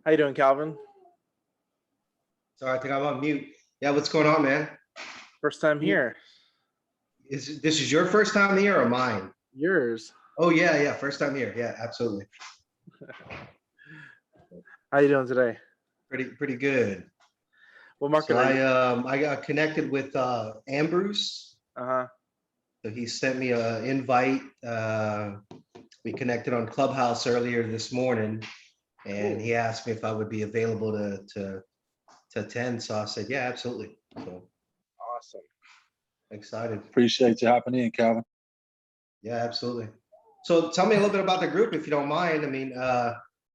How you doing, Calvin? Sorry, I think I'm on mute. Yeah, what's going on, man? First time here. This is your first time here or mine? Yours. Oh yeah, first time here. Yeah, absolutely. How you doing today? Pretty good. What market So are you? I got connected with Ambrose. Uh-huh. So he sent me an invite. We connected on Clubhouse earlier this morning, and he asked me if I would be available to attend. So I said, yeah, absolutely. So Awesome. excited. Appreciate you hopping in, Calvin. Yeah, absolutely. So tell me a little bit about the group, if you don't mind. I mean,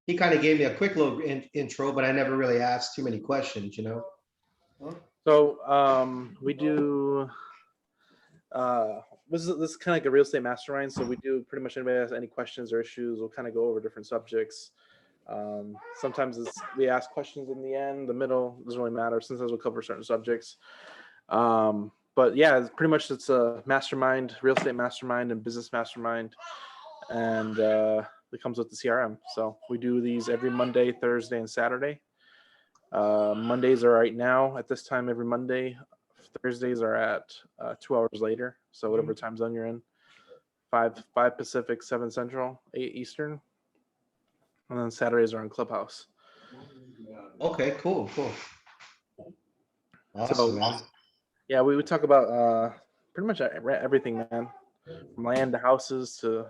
he kind of gave me a quick little intro, but I never really asked too many questions, you know? So we do this is kind of like a real estate mastermind. So we do pretty much anybody has any questions or issues, we'll kind of go over different subjects. Sometimes we ask questions in the end, the middle, doesn't really matter. Sometimes we'll cover certain subjects. But yeah, it's a mastermind, real estate mastermind and business mastermind. And it comes with the CRM. So we do these every Monday, Thursday, and Saturday. Mondays are right now at this time every Monday. Thursdays are at 2 hours later. So whatever time zone you're in, 5 Pacific, 7 Central, 8 Eastern. And then Saturdays are on Clubhouse. Okay, cool. Awesome, man. Yeah, we would talk about pretty much everything, man. From land to houses to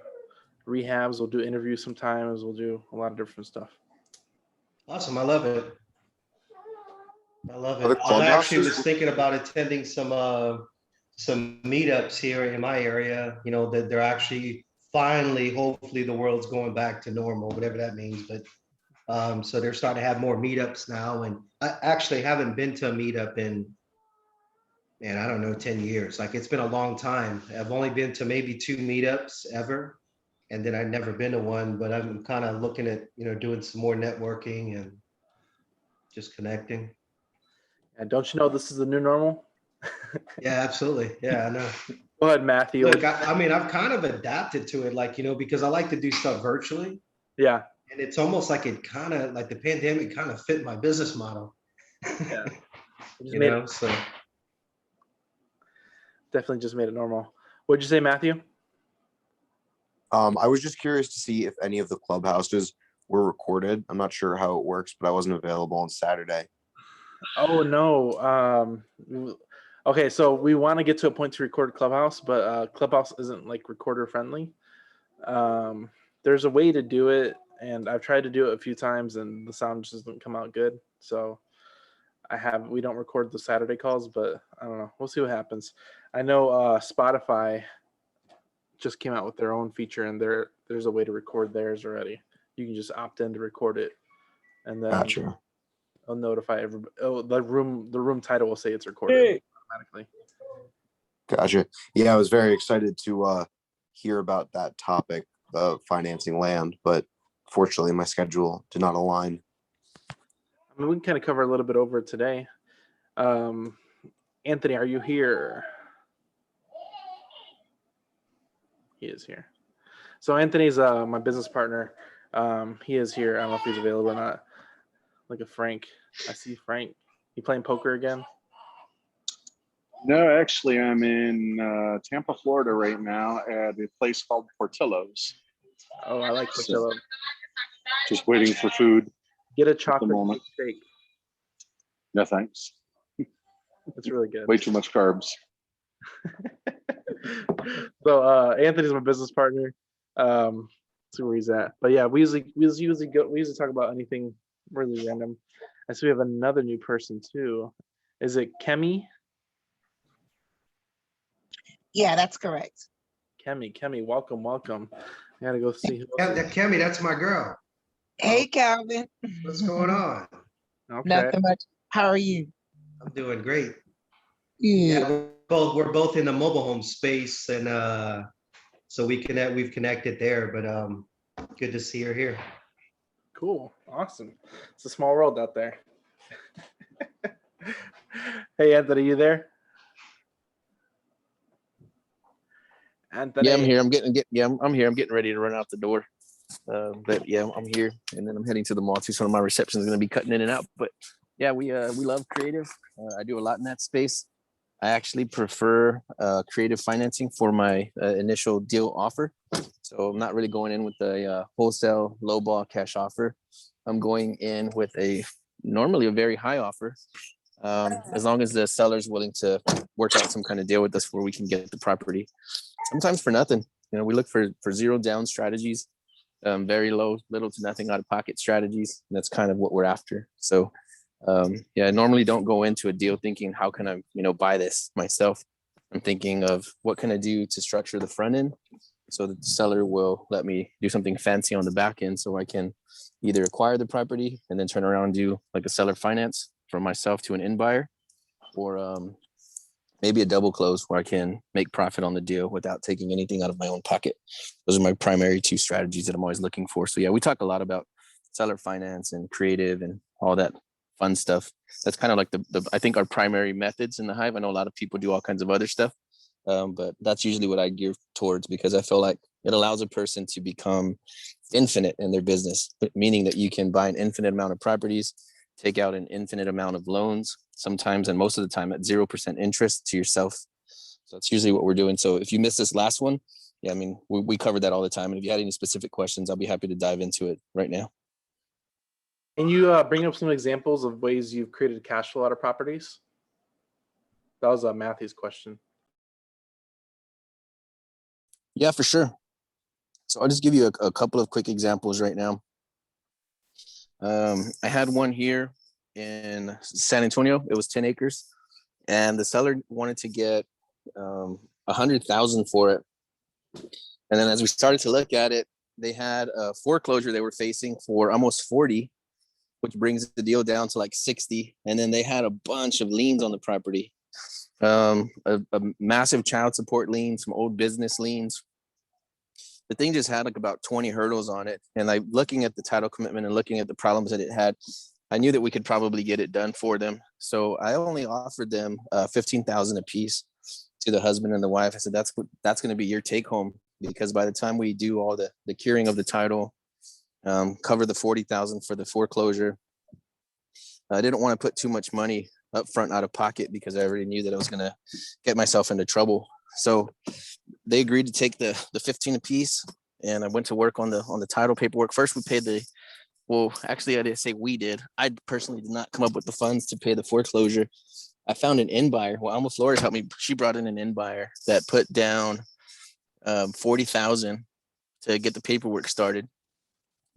rehabs. We'll do interviews sometimes. We'll do a lot of different stuff. Awesome. I love it. I actually was thinking about attending some meetups here in my area, you know, that they're actually finally, hopefully the world's going back to normal, whatever that means. But so they're starting to have more meetups now. And I actually haven't been to a meetup in, man, I don't know, 10 years. Like it's been a long time. I've only been to maybe 2 meetups ever. And then I've never been to one, but I'm kind of looking at, you know, doing some more networking and just connecting. And don't you know this is the new normal? Yeah, absolutely. Yeah, I know. Go ahead, Matthew. Look, I mean, I've kind of adapted to it, like, you know, because I like to do stuff virtually. Yeah. And it's almost like it kind of like the pandemic kind of fit my business model. Yeah. You know, so definitely just made it normal. What'd you say, Matthew? I was just curious to see if any of the clubhouses were recorded. I'm not sure how it works, but I wasn't available on Saturday. Oh no. Okay, so we want to get to a point to record Clubhouse, but Clubhouse isn't like recorder friendly. There's a way to do it, and I've tried to do it a few times, and the sound just doesn't come out good. So we don't record the Saturday calls, but I don't know. We'll see what happens. I know Spotify just came out with their own feature, and there's a way to record theirs already. You can just opt in to record it, and then Gotcha. I'll notify everybody. Oh, the room title will say it's recorded automatically. Gotcha. Yeah, I was very excited to hear about that topic of financing land, but fortunately my schedule did not align. I mean, we can kind of cover a little bit over it today. Anthony, are you here? He is here. So Anthony's my business partner. He is here. I don't know if he's available or not. Look at Frank. I see Frank. You playing poker again? No, actually, I'm in Tampa, Florida right now at a place called Portillo's. Oh, I like Portillo. So, just waiting for food. Get a chocolate steak. No thanks. It's really good. Way too much carbs. So Anthony's my business partner. See where he's at. But yeah, we usually talk about anything really random. And so we have another new person too. Is it Kemi? Yeah, that's correct. Kemi, welcome. I gotta go see who yeah, Kemi, that's my girl. Hey, Calvin. What's going on? Okay. Nothing much. How are you? I'm doing great. Yeah. We're both in the mobile home space, and so we've connected there. But good to see her here. Cool, awesome. It's a small world out there. Hey, Anthony, you there? Anthony. Yeah, I'm here. I'm here. I'm getting ready to run out the door. But yeah, I'm here, and then I'm heading to the mall too. So my reception is going to be cutting in and out. But yeah, we love creative. I do a lot in that space. I actually prefer creative financing for my initial deal offer. So I'm not really going in with a wholesale lowball cash offer. I'm going in with normally a very high offer, as long as the seller's willing to work out some kind of deal with us where we can get the property. Sometimes for nothing. We look for zero down strategies, very little to nothing out of pocket strategies. And that's kind of what we're after. So yeah, I normally don't go into a deal thinking, how can I, buy this myself? I'm thinking of what can I do to structure the front end so that the seller will let me do something fancy on the back end so I can either acquire the property and then turn around and do like a seller finance from myself to an end buyer, or maybe a double close where I can make profit on the deal without taking anything out of my own pocket. Those are my primary two strategies that I'm always looking for. So yeah, we talk a lot about seller finance and creative and all that fun stuff. That's kind of like the I think our primary methods in the Hive. I know a lot of people do all kinds of other stuff, but that's usually what I gear towards, because I feel like it allows a person to become infinite in their business, meaning that you can buy an infinite amount of properties, take out an infinite amount of loans, sometimes and most of the time at 0% interest to yourself. So that's usually what we're doing. So if you missed this last one, yeah, I mean, we covered that all the time. And if you had any specific questions, I'll be happy to dive into it right now. Can you bring up some examples of ways you've created cash flow out of properties? That was Matthew's question. Yeah, for sure. So I'll just give you a couple of quick examples right now. I had one here in San Antonio. It was 10 acres, and the seller wanted to get 100,000 for it. And then as we started to look at it, they had a foreclosure they were facing for almost 40, which brings the deal down to like 60. And then they had a bunch of liens on the property, a massive child support lien, some old business liens. The thing just had like about 20 hurdles on it. And like looking at the title commitment and looking at the problems that it had, I knew that we could probably get it done for them. So I only offered them 15,000 a piece to the husband and the wife. I said, that's going to be your take home, because by the time we do all the curing of the title, cover the 40,000 for the foreclosure, I didn't want to put too much money up front out of pocket, because I already knew that I was going to get myself into trouble. So they agreed to take the 15 a piece, and I went to work on the title paperwork. First, we paid actually I didn't say we did. I personally did not come up with the funds to pay the foreclosure. I found an end buyer. Well, Alma Flores helped me. She brought in an end buyer that put down 40,000 to get the paperwork started.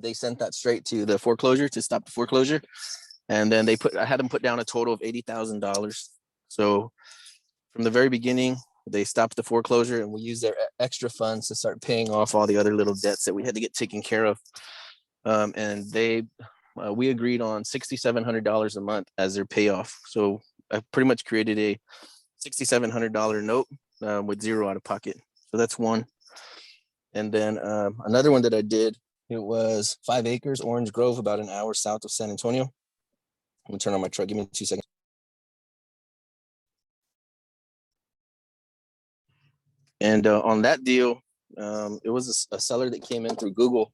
They sent that straight to the foreclosure to stop the foreclosure. And then I had them put down a total of $80,000. So from the very beginning, they stopped the foreclosure, and we used their extra funds to start paying off all the other little debts that we had to get taken care of. And we agreed on $6,700 a month as their payoff. So I pretty much created a $6,700 note with zero out of pocket. So that's one. And then another one that I did, it was 5 acres, Orange Grove, about an hour south of San Antonio. I'm gonna turn on my truck. Give me 2 seconds. And on that deal, it was a seller that came in through Google,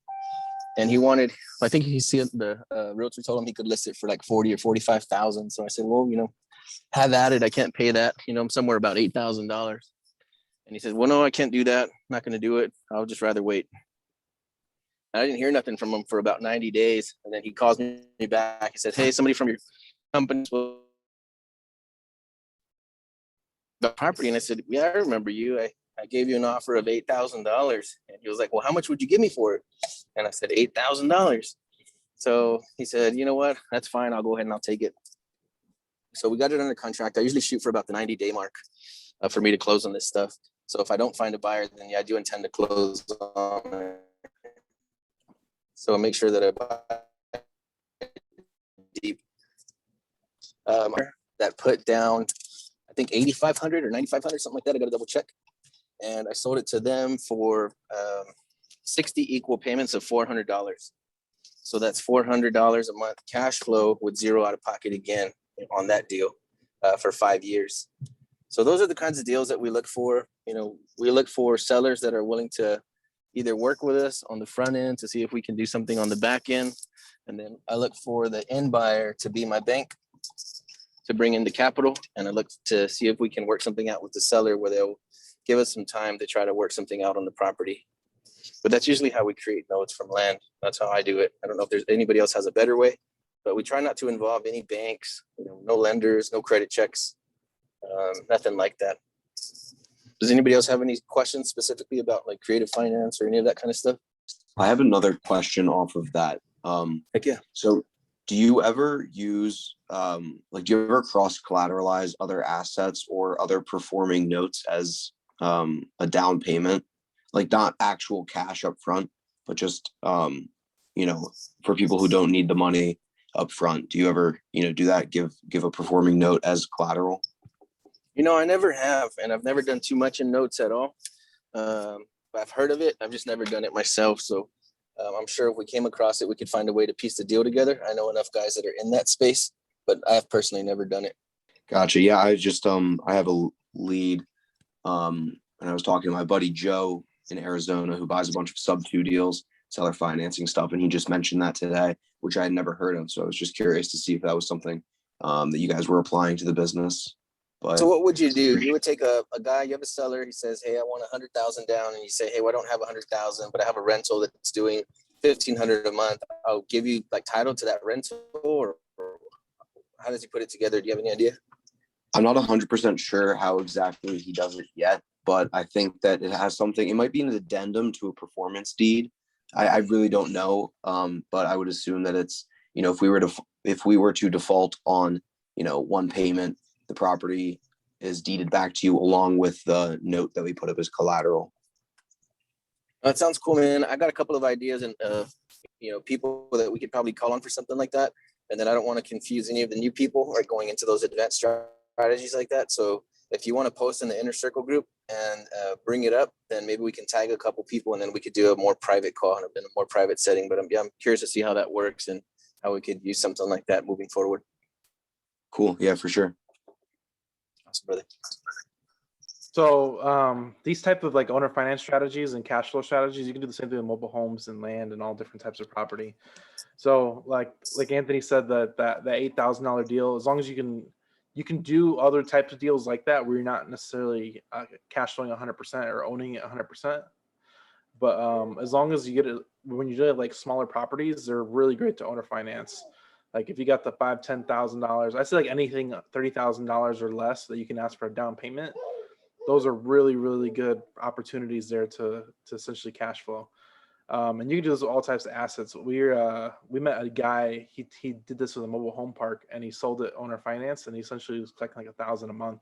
and he wanted, I think the realtor told him he could list it for like 40 or 45,000. So I said, well, have at it. I can't pay that. I'm somewhere about $8,000. And he said, well, no, I can't do that. I'm not going to do it. I'll just rather wait. And I didn't hear nothing from him for about 90 days. And then he calls me back. He said, hey, somebody from your company the property. And I said, yeah, I remember you. I gave you an offer of $8,000. And he was like, well, how much would you give me for it? And I said, $8,000. So he said, you know what? That's fine. I'll go ahead and I'll take it. So we got it under contract. I usually shoot for about the 90-day mark for me to close on this stuff. So if I don't find a buyer, then yeah, I do intend to close on it. So I'll make sure that I buy deep. That put down, I think 8,500 or 9,500, something like that. I got to double check. And I sold it to them for 60 equal payments of $400. So that's $400 a month cash flow with zero out of pocket again on that deal for 5 years. So those are the kinds of deals that we look for. We look for sellers that are willing to either work with us on the front end to see if we can do something on the back end. And then I look for the end buyer to be my bank to bring in the capital. And I look to see if we can work something out with the seller where they'll give us some time to try to work something out on the property. But that's usually how we create notes from land. That's how I do it. I don't know if there's anybody else has a better way, but we try not to involve any banks, no lenders, no credit checks, nothing like that. Does anybody else have any questions specifically about like creative finance or any of that kind of stuff? I have another question off of that. Heck yeah. So do you ever use, do you ever cross collateralize other assets or other performing notes as a down payment? Like not actual cash up front, but just, for people who don't need the money up front, do you ever, do that, give a performing note as collateral? I never have, and I've never done too much in notes at all. I've heard of it. I've just never done it myself. So I'm sure if we came across it, we could find a way to piece the deal together. I know enough guys that are in that space, but I have personally never done it. Gotcha. Yeah, I just I have a lead, and I was talking to my buddy Joe in Arizona who buys a bunch of sub-2 deals, seller financing stuff, and he just mentioned that today, which I had never heard of. So I was just curious to see if that was something that you guys were applying to the business. But so what would you do? You would take a guy, you have a seller, he says, hey, I want 100,000 down, and you say, hey, well, I don't have 100,000, but I have a rental that's doing 1,500 a month. I'll give you like title to that rental, or how does he put it together? Do you have any idea? I'm not 100% sure how exactly he does it yet, but I think that it has something. It might be an addendum to a performance deed. I really don't know, but I would assume that it's, if we were to default on, one payment, the property is deeded back to you along with the note that we put up as collateral. That sounds cool, man. I got a couple of ideas and people that we could probably call on for something like that. And then I don't want to confuse any of the new people or going into those advanced strategies like that. So if you want to post in the inner circle group and bring it up, then maybe we can tag a couple people and then we could do a more private call in a more private setting. But I'm curious to see how that works and how we could use something like that moving forward. Cool. Yeah, for sure. Awesome, brother. So these type of like owner finance strategies and cash flow strategies, you can do the same thing with mobile homes and land and all different types of property. So like Anthony said, that $8,000 deal, as long as you can do other types of deals like that where you're not necessarily cash flowing 100% or owning it 100%. But as long as you get it, when you do have like smaller properties, they're really great to owner finance. Like if you got the $5,000-$10,000, I say like anything $30,000 or less that you can ask for a down payment. Those are really, really good opportunities there to essentially cash flow. And you can do this with all types of assets. We met a guy, he did this with a mobile home park and he sold it owner finance and he essentially was collecting like $1,000 a month.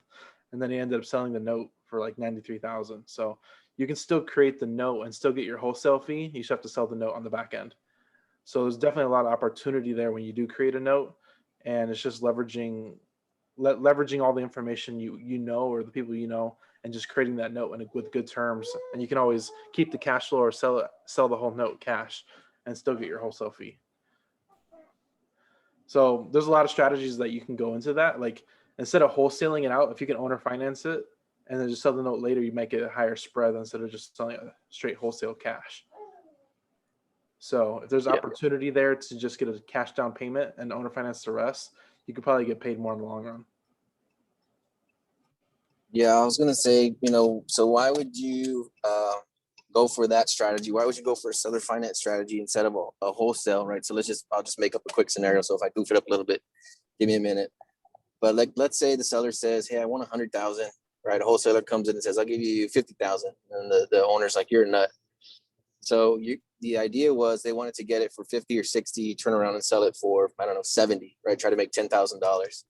And then he ended up selling the note for like $93,000. So you can still create the note and still get your wholesale fee. You just have to sell the note on the back end. So there's definitely a lot of opportunity there when you do create a note, and it's just leveraging all the information you know or the people you know, and just creating that note with good terms. And you can always keep the cash flow or sell the whole note cash and still get your wholesale fee. So there's a lot of strategies that you can go into that. Like instead of wholesaling it out, if you can owner finance it and then just sell the note later, you might get a higher spread instead of just selling a straight wholesale cash. So if there's opportunity there to just get a cash down payment and owner finance the rest, you could probably get paid more in the long run. Yeah, I was gonna say, so why would you go for that strategy? Why would you go for a seller finance strategy instead of a wholesale, right? So I'll just make up a quick scenario. So if I goof it up a little bit, give me a minute. But like, let's say the seller says, hey, I want 100,000, right? A wholesaler comes in and says, I'll give you 50,000. And the owner's like, you're a nut. So the idea was they wanted to get it for 50 or 60, turn around and sell it for, 70, right? Try to make $10,000.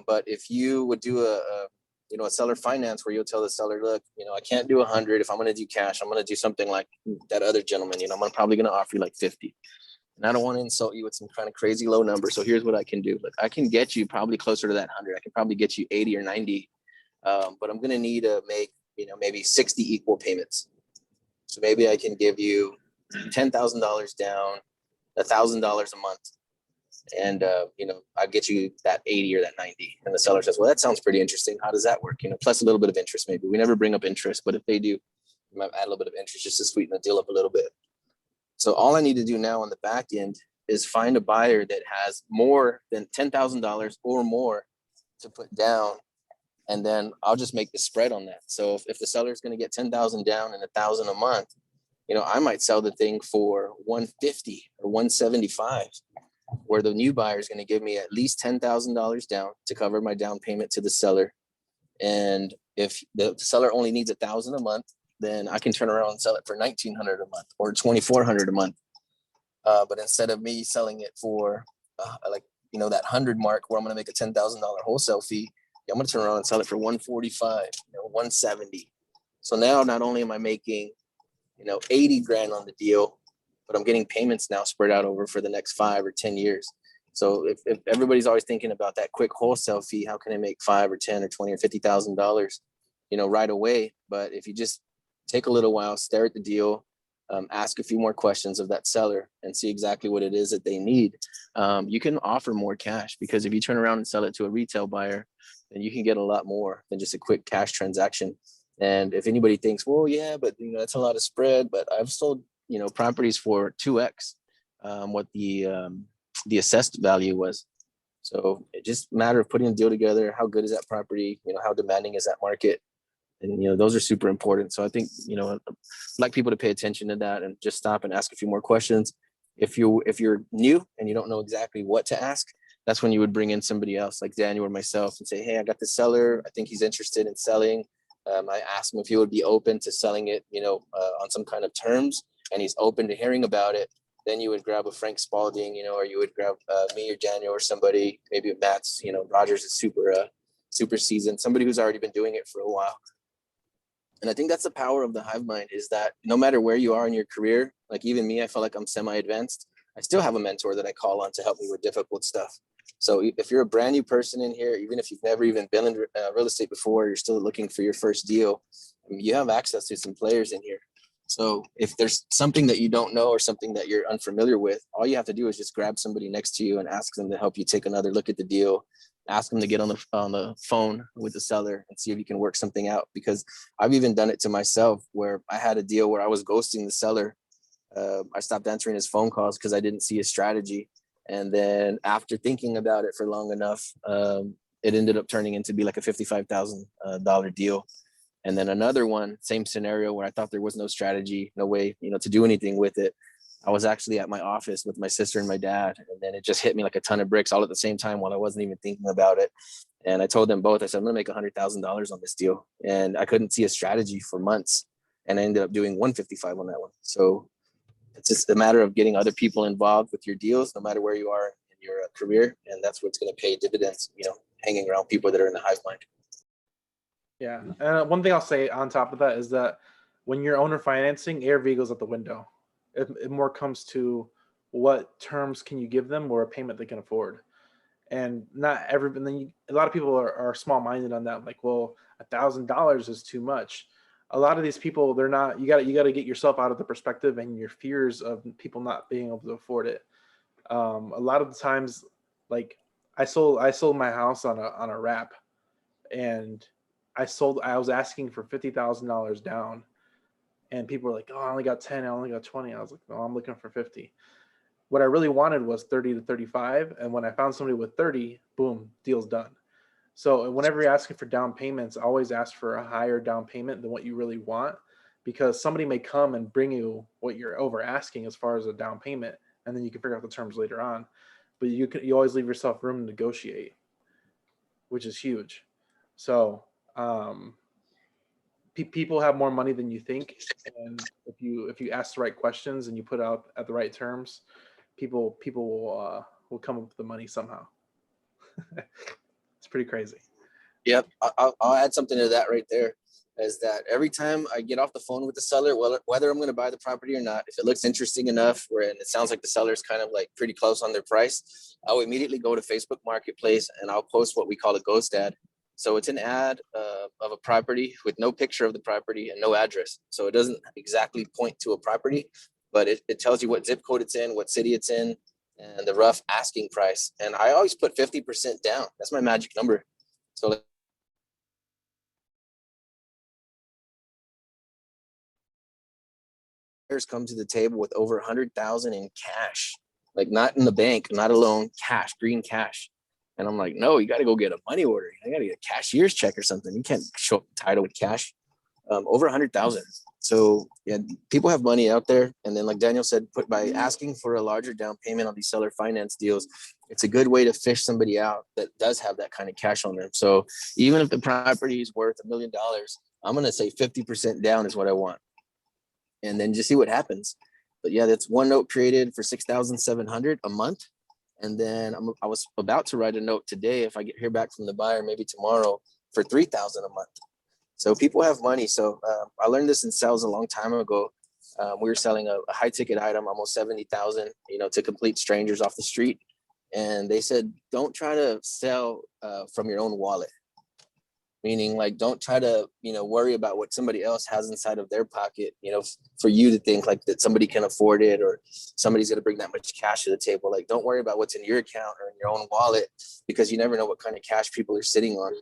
But if you would do a seller finance where you'll tell the seller, look, I can't do 100. If I'm going to do cash, I'm going to do something like that other gentleman, I'm probably going to offer you like 50. And I don't want to insult you with some kind of crazy low number. So here's what I can do. Look, I can get you probably closer to that 100. I can probably get you 80 or 90. But I'm going to need to make, maybe 60 equal payments. So maybe I can give you $10,000 down, $1,000 a month. And, I'll get you that 80 or that 90. And the seller says, well, that sounds pretty interesting. How does that work? Plus a little bit of interest, maybe. We never bring up interest, but if they do, might add a little bit of interest just to sweeten the deal up a little bit. So all I need to do now on the back end is find a buyer that has more than $10,000 or more to put down. And then I'll just make the spread on that. So if the seller is going to get 10,000 down and 1,000 a month, I might sell the thing for 150 or 175, where the new buyer is going to give me at least $10,000 down to cover my down payment to the seller. And if the seller only needs 1,000 a month, then I can turn around and sell it for 1,900 a month or 2,400 a month. But instead of me selling it for that 100 mark where I'm going to make a $10,000 wholesale fee, I'm going to turn around and sell it for 145, 170. So now not only am I making 80 grand on the deal, but I'm getting payments now spread out over for the next 5 or 10 years. So if everybody's always thinking about that quick wholesale fee, how can I make 5 or 10 or 20 or $50,000, right away? But if you just take a little while, stare at the deal, ask a few more questions of that seller and see exactly what it is that they need, you can offer more cash, because if you turn around and sell it to a retail buyer, then you can get a lot more than just a quick cash transaction. And if anybody thinks, well, yeah, but that's a lot of spread, but I've sold properties for 2x what the assessed value was. So it just a matter of putting a deal together. How good is that property? How demanding is that market? And those are super important. So I think I'd like people to pay attention to that and just stop and ask a few more questions. If you're new and you don't know exactly what to ask, that's when you would bring in somebody else like Daniel or myself and say, hey, I got the seller. I think he's interested in selling. I asked him if he would be open to selling it, on some kind of terms, and he's open to hearing about it. Then you would grab a Frank Spalding, or you would grab me or Daniel or somebody, maybe Matt's, Rogers is super seasoned, somebody who's already been doing it for a while. And I think that's the power of the Hive Mind, is that no matter where you are in your career, like even me, I feel like I'm semi-advanced. I still have a mentor that I call on to help me with difficult stuff. So if you're a brand new person in here, even if you've never even been in real estate before, you're still looking for your first deal, you have access to some players in here. So if there's something that you don't know or something that you're unfamiliar with, all you have to do is just grab somebody next to you and ask them to help you take another look at the deal. Ask them to get on the phone with the seller and see if you can work something out. Because I've even done it to myself, where I had a deal where I was ghosting the seller. I stopped answering his phone calls because I didn't see his strategy. And then after thinking about it for long enough, it ended up turning into be like a $55,000 deal. And then another one, same scenario, where I thought there was no strategy, no way, to do anything with it. I was actually at my office with my sister and my dad, and then it just hit me like a ton of bricks all at the same time while I wasn't even thinking about it. And I told them both, I said, I'm gonna make $100,000 on this deal. And I couldn't see a strategy for months. And I ended up doing 155 on that one. So it's just a matter of getting other people involved with your deals, no matter where you are in your career. And that's what's going to pay dividends, hanging around people that are in the Hive Mind. Yeah. And one thing I'll say on top of that is that when you're owner financing, ARV goes out the window. It more comes to what terms can you give them or a payment they can afford. And not every, a lot of people are small-minded on that. Like, well, $1,000 is too much. A lot of these people, they're not, you got to get yourself out of the perspective and your fears of people not being able to afford it. A lot of the times, like I sold my house on a wrap, and I was asking for $50,000 down, and people were like, oh, I only got 10, I only got 20. I was like, no, I'm looking for 50. What I really wanted was 30 to 35. And when I found somebody with 30, boom, deal's done. So whenever you're asking for down payments, always ask for a higher down payment than what you really want, because somebody may come and bring you what you're over asking as far as a down payment, and then you can figure out the terms later on. But you always leave yourself room to negotiate, which is huge. So people have more money than you think, and if you ask the right questions and you put out at the right terms, people will come up with the money somehow. It's pretty crazy. Yep. I'll add something to that right there, is that every time I get off the phone with the seller, whether I'm going to buy the property or not, if it looks interesting enough and it sounds like the seller's kind of like pretty close on their price, I'll immediately go to Facebook Marketplace and I'll post what we call a ghost ad. So it's an ad of a property with no picture of the property and no address. So it doesn't exactly point to a property, but it tells you what zip code it's in, what city it's in, and the rough asking price. And I always put 50% down. That's my magic number. So come to the table with over 100,000 in cash, like not in the bank, not a loan, cash, green cash. And I'm like, no, you got to go get a money order. I got to get a cashier's check or something. You can't show up the title with cash. Over 100,000. So yeah, people have money out there. And then like Daniel said, by asking for a larger down payment on these seller finance deals, it's a good way to fish somebody out that does have that kind of cash on them. So even if the property is worth $1 million, I'm going to say 50% down is what I want. And then just see what happens. But yeah, that's one note created for $6,700 a month. And then I was about to write a note today, if I hear back from the buyer, maybe tomorrow, for $3,000 a month. So people have money. So I learned this in sales a long time ago. We were selling a high ticket item, almost 70,000, to complete strangers off the street. And they said, don't try to sell from your own wallet. Meaning like, don't try to, worry about what somebody else has inside of their pocket, for you to think like that somebody can afford it or somebody's going to bring that much cash to the table. Like, don't worry about what's in your account or in your own wallet, because you never know what kind of cash people are sitting on.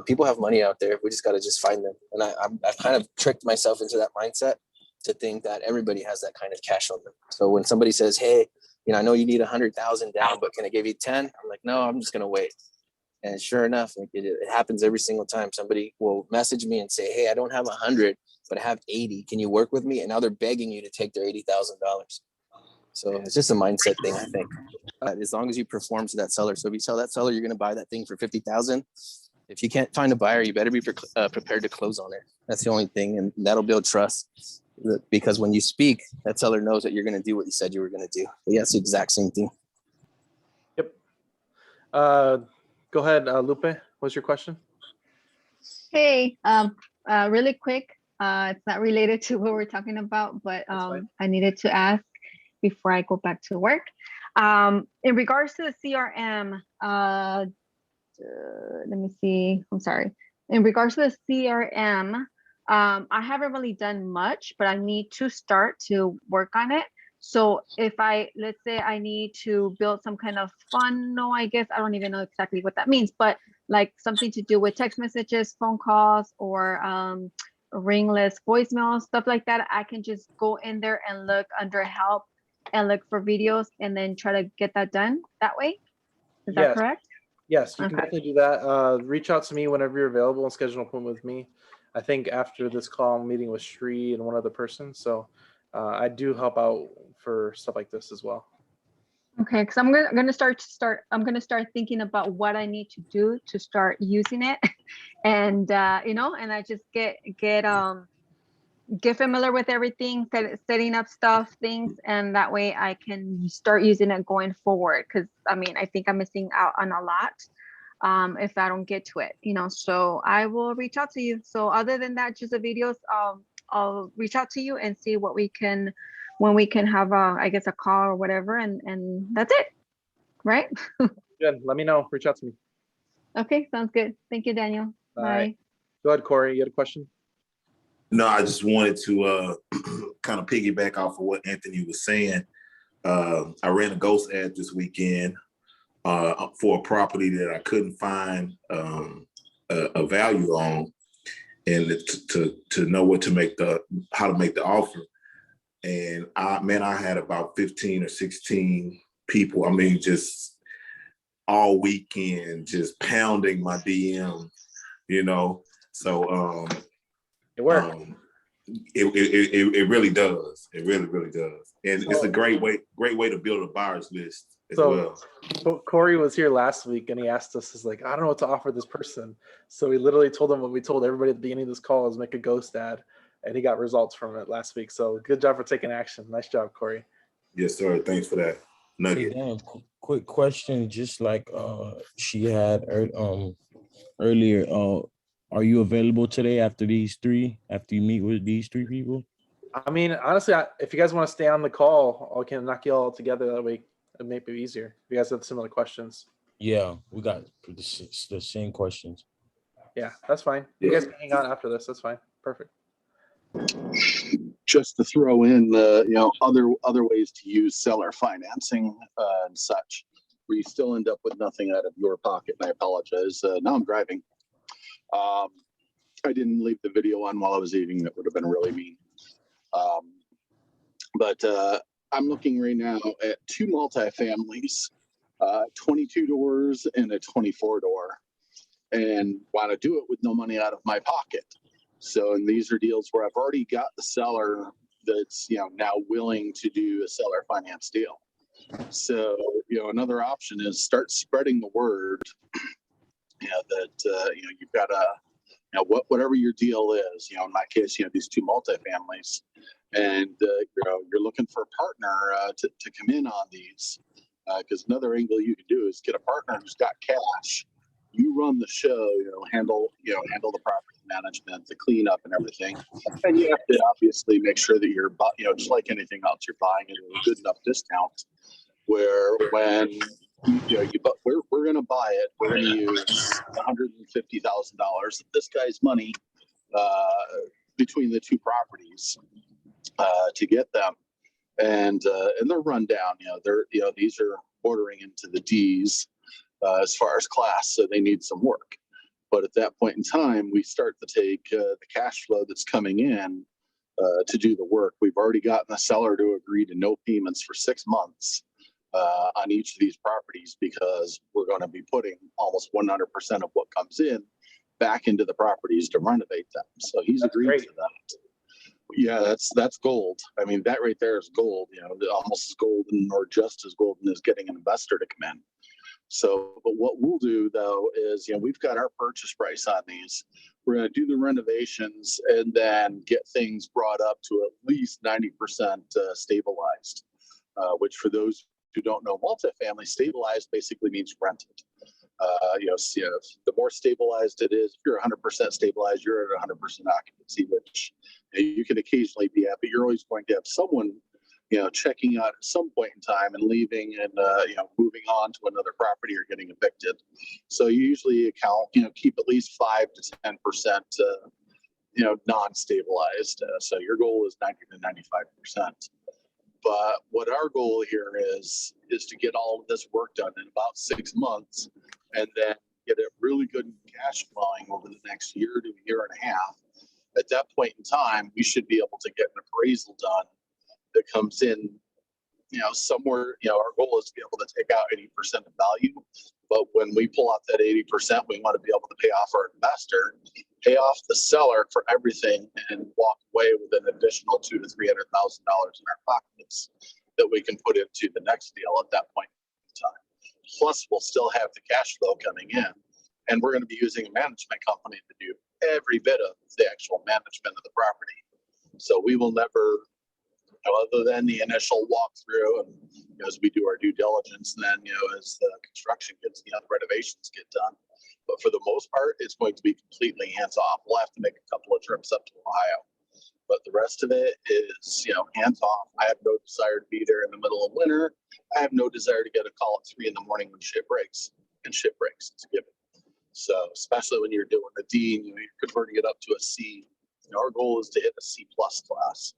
People have money out there. We just got to just find them. And I've kind of tricked myself into that mindset to think that everybody has that kind of cash on them. So when somebody says, hey, I know you need 100,000 down, but can I give you 10? I'm like, no, I'm just going to wait. And sure enough, like it happens every single time. Somebody will message me and say, hey, I don't have 100, but I have 80. Can you work with me? And now they're begging you to take their $80,000. So it's just a mindset thing, I think. As long as you perform to that seller. So if you tell that seller you're going to buy that thing for 50,000, if you can't find a buyer, you better be prepared to close on it. That's the only thing. And that'll build trust, because when you speak, that seller knows that you're going to do what you said you were going to do. But yeah, it's the exact same thing. Yep. Go ahead, Lupe. What's your question? Hey, really quick. It's not related to what we're talking about, but I needed to ask before I go back to work. In regards to the CRM, let me see. I'm sorry. In regards to the CRM, I haven't really done much, but I need to start to work on it. So if let's say I need to build some kind of funnel, I guess, I don't even know exactly what that means, but like something to do with text messages, phone calls, or ringless voicemails, stuff like that, I can just go in there and look under help and look for videos and then try to get that done that way. Is that correct? Yes, you can definitely do that. Reach out to me whenever you're available and schedule an appointment with me. I think after this call, I'm meeting with Sri and one other person. So I do help out for stuff like this as well. Okay, because I'm gonna start thinking about what I need to do to start using it, and and I just get familiar with everything, setting up things, and that way I can start using it going forward. Because I think I'm missing out on a lot if I don't get to it, So I will reach out to you. So other than that, just the videos, I'll reach out to you and see when we can have a call or whatever, and that's it, right? Good. Let me know. Reach out to me. Okay, sounds good. Thank you, Daniel. All Bye. right. Go ahead, Corey. You had a question? No, I just wanted to kind of piggyback off of what Anthony was saying. I ran a ghost ad this weekend for a property that I couldn't find a value on, and to know how to make the offer. And I had about 15 or 16 people. Just all weekend, just pounding my DM, So it worked. It really does. It really does. And it's a great way to build a buyer's list as well. Corey was here last week and he asked us, I don't know what to offer this person. So we literally told him what we told everybody at the beginning of this call is make a ghost ad. And he got results from it last week. So good job for taking action. Nice job, Corey. Yes, sir. Thanks for that nugget. Hey, Dan, quick question. Just like she had earlier, are you available today after you meet with these three people? Honestly, if you guys want to stay on the call, I can knock you all together. That way it may be easier. If you guys have similar questions. Yeah, we got the same questions. Yeah, that's fine. You guys can hang out after this. That's fine. Perfect. Just to throw in other ways to use seller financing and such, where you still end up with nothing out of your pocket. And I apologize. Now I'm driving. I didn't leave the video on while I was eating. That would have been really mean. But I'm looking right now at 2 multifamilies, 22 doors and a 24 door, and want to do it with no money out of my pocket. So, and these are deals where I've already got the seller that's, now willing to do a seller finance deal. So, another option is start spreading the word, that, you've got whatever your deal is, in my case, these 2 multifamilies, and, you're looking for a partner to come in on these, because another angle you can do is get a partner who's got cash. You run the show, handle the property management, the cleanup and everything. And you have to obviously make sure that you're, just like anything else, you're buying it at a good enough discount where when we're going to buy it, we're going to use $150,000 of this guy's money between the 2 properties to get them. And they're run down, these are bordering into the D's as far as class, so they need some work. But at that point in time, we start to take the cash flow that's coming in to do the work. We've already gotten the seller to agree to no payments for 6 months on each of these properties, because we're going to be putting almost 100% of what comes in back into the properties to renovate them. So he's agreed to that. Yeah, that's gold. I mean, that right there is gold, almost as golden or just as golden as getting an investor to come in. So, but what we'll do though is, we've got our purchase price on these. We're going to do the renovations and then get things brought up to at least 90% stabilized, which for those who don't know, multifamily stabilized basically means rented. The more stabilized it is, if you're 100% stabilized, you're at 100% occupancy, which you can occasionally be at, but you're always going to have someone, checking out at some point in time and leaving and, moving on to another property or getting evicted. So you usually keep at least 5 to 10%, non-stabilized. So your goal is 90 to 95%. But what our goal here is to get all of this work done in about 6 months, and then get it really good cash flowing over the next year to a year and a half. At that point in time, we should be able to get an appraisal done that comes in, somewhere, our goal is to be able to take out 80% of value. But when we pull out that 80%, we want to be able to pay off our investor, pay off the seller for everything, and walk away with an additional $200,000 to $300,000 in our pockets that we can put into the next deal at that point in time. Plus, we'll still have the cash flow coming in, and we're going to be using a management company to do every bit of the actual management of the property. So we will never, other than the initial walkthrough and as we do our due diligence, and then as the construction gets, the renovations get done. But for the most part, it's going to be completely hands off. We'll have to make a couple of trips up to Ohio, but the rest of it is hands off. I have no desire to be there in the middle of winter. I have no desire to get a call at 3 a.m. when shit breaks, and shit breaks. It's a given. So especially when you're doing a D, you're converting it up to a C. Our goal is to hit a C+ class.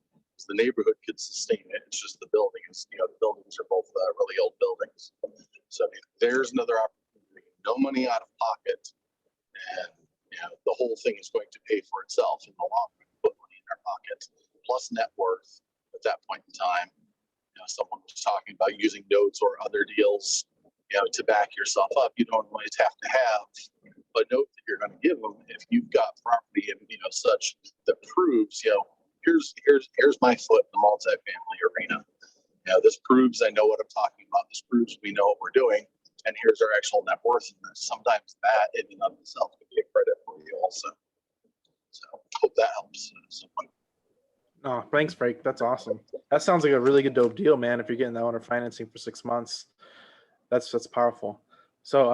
The neighborhood could sustain it. It's just the buildings. The buildings are both really old buildings. So there's another opportunity. No money out of pocket, and the whole thing is going to pay for itself in the long run. Put money in our pocket plus net worth at that point in time. Someone was talking about using notes or other deals, to back yourself up. You don't always have to have a note that you're going to give them if you've got property and such that proves here's my foot in the multifamily arena. This proves I know what I'm talking about. This proves we know what we're doing, and here's our actual net worth. And sometimes that in and of itself can be a credit for you also. So hope that helps someone. Oh, thanks, Frank. That's awesome. That sounds like a really good dope deal, man. If you're getting that owner financing for 6 months, that's powerful. So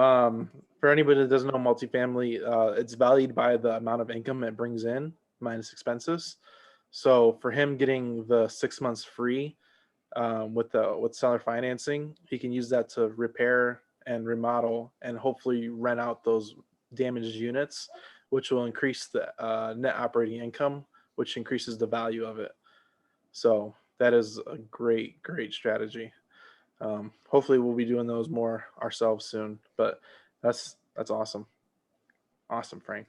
for anybody that doesn't know multifamily, it's valued by the amount of income it brings in minus expenses. So for him getting the 6 months free with seller financing, he can use that to repair and remodel and hopefully rent out those damaged units, which will increase the net operating income, which increases the value of it. So that is a great strategy. Hopefully we'll be doing those more ourselves soon, but that's awesome. Awesome, Frank.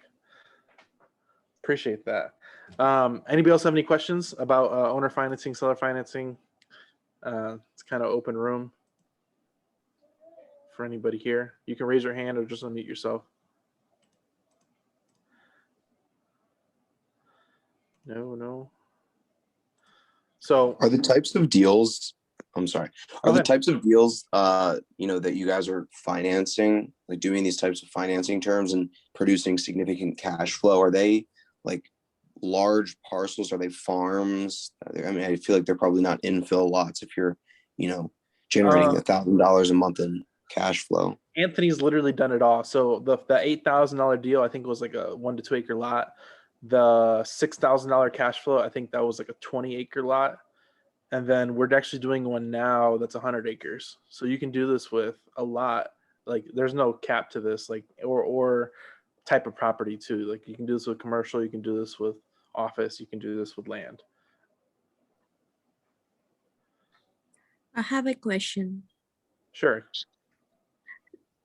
Appreciate that. Anybody else have any questions about owner financing, seller financing? It's kind of open room for anybody here. You can raise your hand or just unmute yourself. No. So are the types of deals, I'm sorry, Go are the ahead. types of deals, you know, that you guys are financing, like doing these types of financing terms and producing significant cash flow, are they like large parcels? Are they farms? I mean, I feel like they're probably not infill lots if you're, you know, generating $1,000 a month in cash flow. Anthony's literally done it all. So the $8,000 deal, I think, was like a 1 to 2 acre lot. The $6,000 cash flow, I think that was like a 20 acre lot. And then we're actually doing one now that's 100 acres. So you can do this with a lot. Like there's no cap to this, like or type of property too. Like you can do this with commercial, you can do this with office, you can do this with land. I have a question. Sure.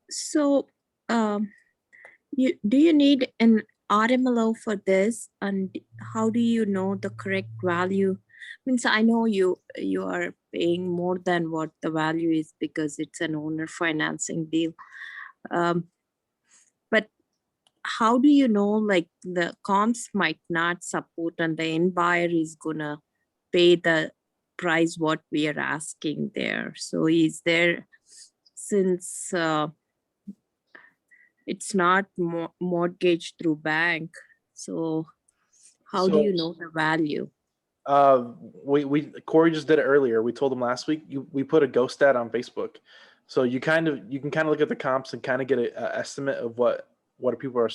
So, do you need an RMLO for this, and how do you know the correct value? Means I know you are paying more than what the value is because it's an owner financing deal. But how do you know, like the comps might not support and the end buyer is gonna pay the price what we are asking there? So is there, since it's not mortgage through bank, so how do you know the value? Corey just did it earlier. We told him last week. We put a ghost ad on Facebook, so you can kind of look at the comps and kind of get an estimate of what people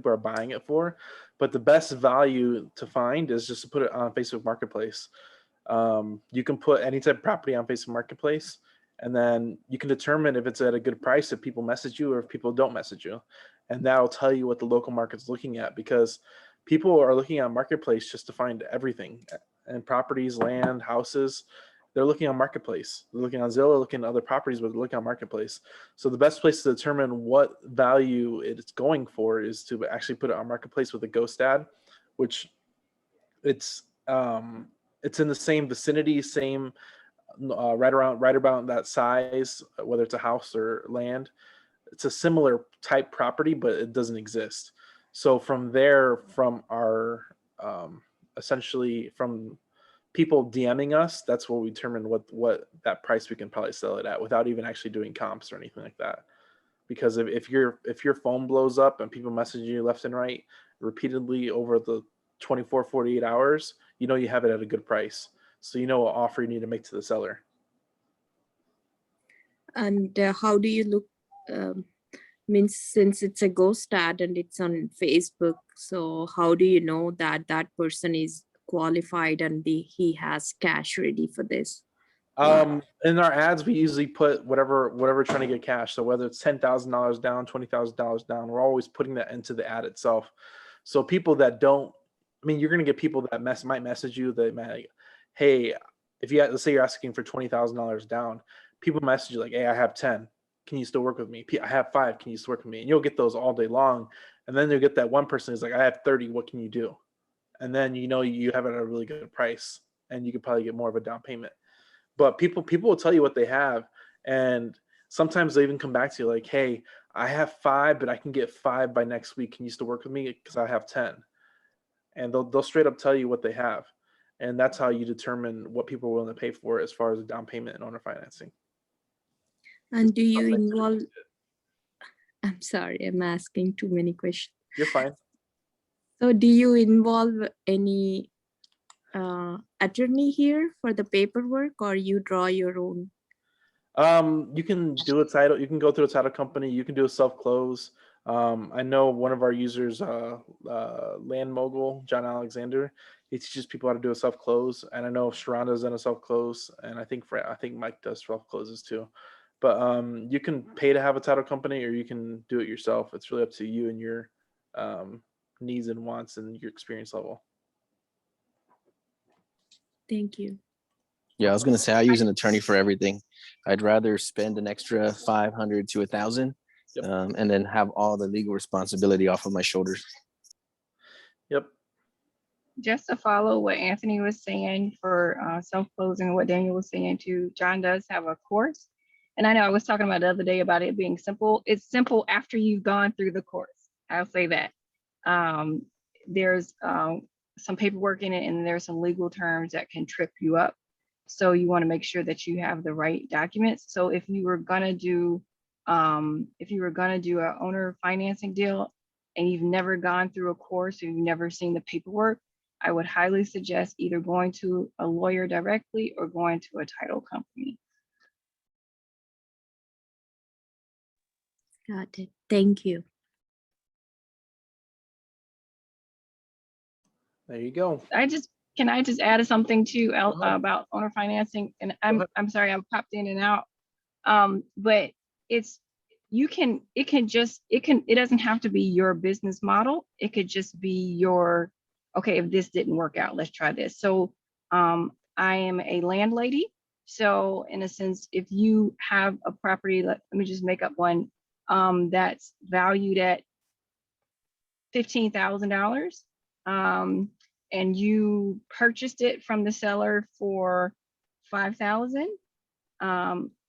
are buying it for. But the best value to find is just to put it on Facebook Marketplace. You can put any type of property on Facebook Marketplace, and then you can determine if it's at a good price if people message you or if people don't message you, and that'll tell you what the local market's looking at, because people are looking on Marketplace just to find everything, and properties, land, houses. They're looking on Marketplace. They're looking on Zillow, looking at other properties, but they're looking on Marketplace. So the best place to determine what value it's going for is to actually put it on Marketplace with a ghost ad, which it's in the same vicinity, same right about that size, whether it's a house or land. It's a similar type property, but it doesn't exist. So from there, from our essentially from people DMing us, that's where we determine what that price we can probably sell it at without even actually doing comps or anything like that. Because if your phone blows up and people message you left and right repeatedly over the 24, 48 hours, you know you have it at a good price. So you know what offer you need to make to the seller. And how do you look, means since it's a ghost ad and it's on Facebook, so how do you know that that person is qualified and he has cash ready for this? In our ads, we usually put whatever we're trying to get cash. So whether it's $10,000 down, $20,000 down, we're always putting that into the ad itself. So people that don't, I mean, you're going to get people that might message you that might, hey, let's say you're asking for $20,000 down, people message you like, hey, I have 10. Can you still work with me? I have 5. Can you still work with me? And you'll get those all day long. And then you'll get that one person who's like, I have 30. What can you do? And then you know you have it at a really good price, and you could probably get more of a down payment. But people will tell you what they have, and sometimes they even come back to you like, hey, I have 5, but I can get 5 by next week. Can you still work with me? Because I have 10. And they'll straight up tell you what they have. And that's how you determine what people are willing to pay for as far as a down payment and owner financing. And do you involve, I'm sorry, I'm asking too many questions. You're fine. So do you involve any attorney here for the paperwork, or you draw your own? You can do a title. You can go through a title company. You can do a self-close. I know one of our users, Land Mogul, John Alexander, he teaches people how to do a self-close. And I know Sharonda's done a self-close, and I think Mike does self-closes too. But you can pay to have a title company, or you can do it yourself. It's really up to you and your needs and wants and your experience level. Thank you. Yeah, I was gonna say I use an attorney for everything. I'd rather spend an extra 500 to 1,000, and then have all the legal responsibility off of my shoulders. Yep. Just to follow what Anthony was saying for self-closing and what Daniel was saying too, John does have a course. And I know I was talking about the other day about it being simple. It's simple after you've gone through the course. I'll say that. There's some paperwork in it, and there's some legal terms that can trip you up. So you want to make sure that you have the right documents. So if you were gonna do an owner financing deal and you've never gone through a course or you've never seen the paperwork, I would highly suggest either going to a lawyer directly or going to a title company. Got it. Thank you. There you go. Can I just add something to Go ahead. about owner financing? And ahead. I'm sorry, I popped in and out. But it doesn't have to be your business model. It could just be your, okay, if this didn't work out, let's try this. So I am a landlady. So in a sense, if you have a property, let me just make up one that's valued at $15,000, and you purchased it from the seller for $5,000,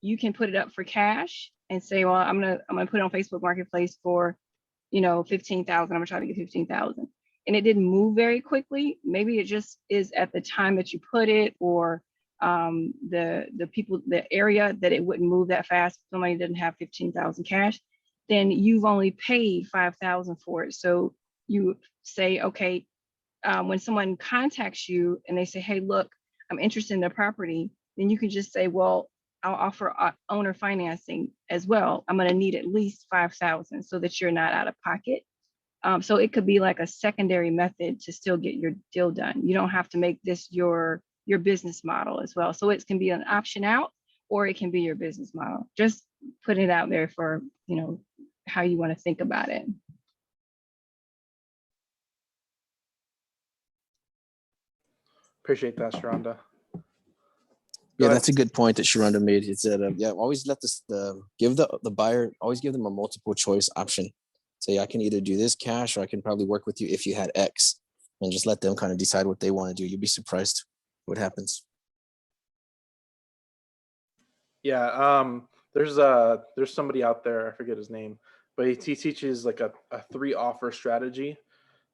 you can put it up for cash and say, well, I'm gonna put it on Facebook Marketplace for, $15,000. I'm gonna try to get 15,000. And it didn't move very quickly. Maybe it just is at the time that you put it, or the area that it wouldn't move that fast. Somebody didn't have 15,000 cash, then you've only paid 5,000 for it. So you say, okay, when someone contacts you and they say, hey, look, I'm interested in the property, then you can just say, well, I'll offer owner financing as well. I'm going to need at least 5,000 so that you're not out of pocket. So it could be like a secondary method to still get your deal done. You don't have to make this your business model as well. So it can be an option out, or it can be your business model. Just put it out there for, how you want to think about it. Appreciate that, Sharonda. Yeah, ahead. that's a good point that Sharonda made. It's that always let give the buyer, always give them a multiple choice option. Say, I can either do this cash, or I can probably work with you if you had X, and just let them kind of decide what they want to do. You'll be surprised what happens. Yeah, there's somebody out there, I forget his name, but he teaches like a 3-offer strategy.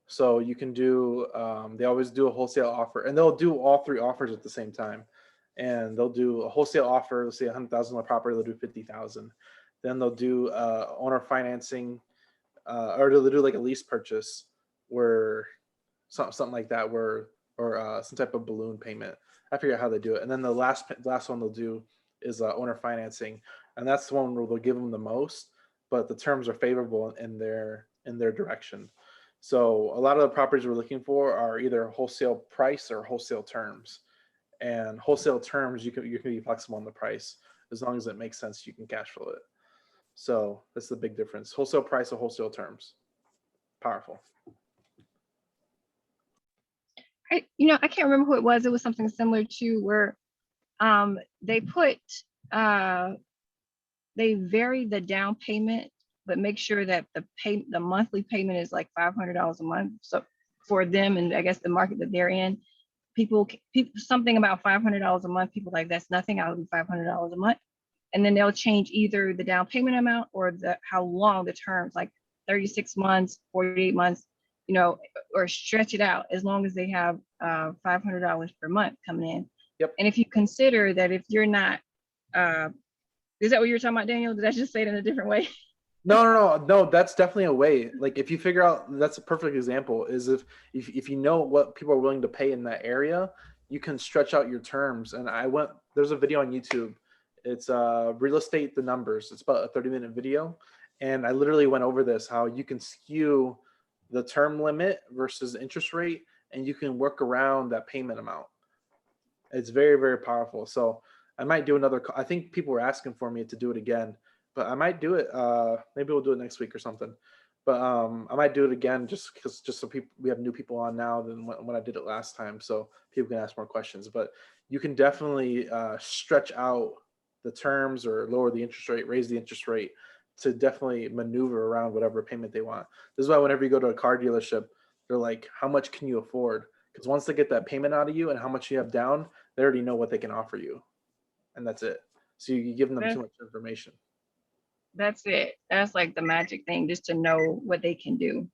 So you can do, they always do a wholesale offer, and they'll do all 3 offers at the same time. And they'll do a wholesale offer, let's say $100,000 property, they'll do 50,000. Then they'll do owner financing, or they'll do like a lease purchase, where something like that, or some type of balloon payment. I forget how they do it. And then the last one they'll do is owner financing, and that's the one where they'll give them the most, but the terms are favorable in their direction. So a lot of the properties we're looking for are either wholesale price or wholesale terms. And wholesale terms, you can be flexible on the price as long as it makes sense. You can cash flow it. So that's the big difference: wholesale price or wholesale terms. Powerful. I can't remember who it was. It was something similar to where they vary the down payment, but make sure that the monthly payment is like $500 a month. So for them, and I guess the market that they're in, people something about $500 a month, people like, that's nothing, I'll do $500 a month. And then they'll change either the down payment amount or how long the terms, like 36 months, 48 months, or stretch it out as long as they have $500 per month coming in. Yep. And if you consider that, if you're not, is that what you were talking about, Daniel? Did I just say it in a different way? No, that's definitely a way. Like, if you figure out, that's a perfect example, is if you know what people are willing to pay in that area, you can stretch out your terms. And there's a video on YouTube. It's Real Estate, the Numbers. It's about a 30-minute video. And I literally went over this, how you can skew the term limit versus interest rate, and you can work around that payment amount. It's very, very powerful. So I might do another, I think people were asking for me to do it again, but I might do it. Maybe we'll do it next week or something. But I might do it again just so we have new people on now than when I did it last time, so people can ask more questions. But you can definitely stretch out the terms, or lower the interest rate, raise the interest rate, to definitely maneuver around whatever payment they want. This is why whenever you go to a car dealership, They're like, how much can you afford? Because once they get that payment out of you and how much you have down, they already know what they can offer you, and that's it. So you give them too much information. That's it. That's like the magic thing, just to know what they can do.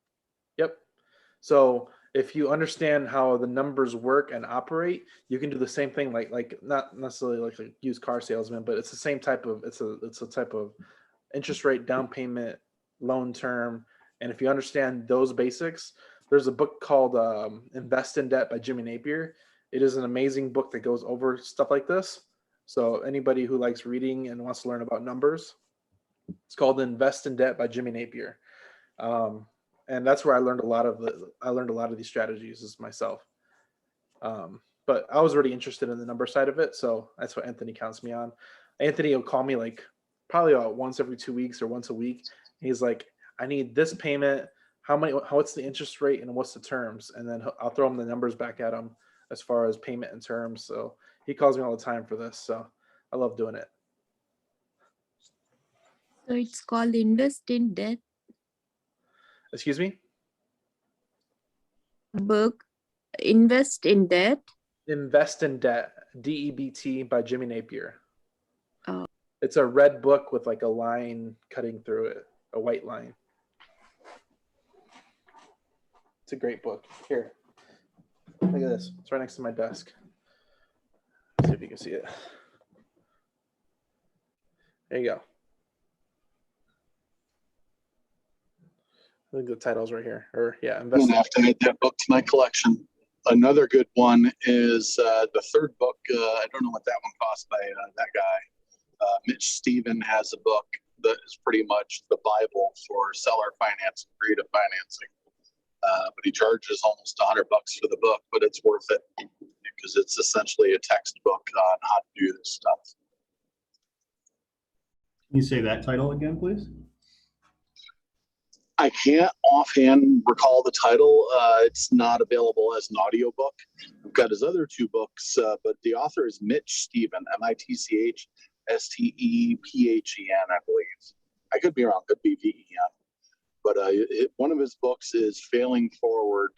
Yep. So if you understand how the numbers work and operate, you can do the same thing, like not necessarily like a used car salesman, but it's the same type of it's a type of interest rate, down payment, loan term. And if you understand those basics, there's a book called Invest in Debt by Jimmy Napier. It is an amazing book that goes over stuff like this. So anybody who likes reading and wants to learn about numbers, it's called Invest in Debt by Jimmy Napier. And that's where I learned a lot of these strategies as myself. But I was already interested in the number side of it, so that's what Anthony counts me on. Anthony will call me like probably about once every 2 weeks or once a week. He's like, I need this payment. What's the interest rate and what's the terms? And then I'll throw him the numbers back at him as far as payment and terms. So he calls me all the time for this. So I love doing it. So it's called Invest in Debt Excuse me? book. Invest in Debt. Invest in Debt, DEBT by Jimmy Napier. Oh. It's a red book with like a line cutting through it, a white line. It's a great book. Here, look at this. It's right next to my desk. Let's see if you can see it. There you go. I think the title's right here. Or yeah, I'm gonna have to add that book to my collection. Another good one is the third book. I don't know what that one cost by that guy. Mitch Stephen has a book that is pretty much the Bible for seller finance and creative financing. But he charges almost $100 for the book, but it's worth it because it's essentially a textbook on how to do this stuff. Can you say that title again, please? I can't offhand recall the title. It's not available as an audiobook. I've got his other two books, but the author is Mitch Stephen, Mitchstephen, I believe. I could be wrong, could be VEN. But one of his books is Failing Forward,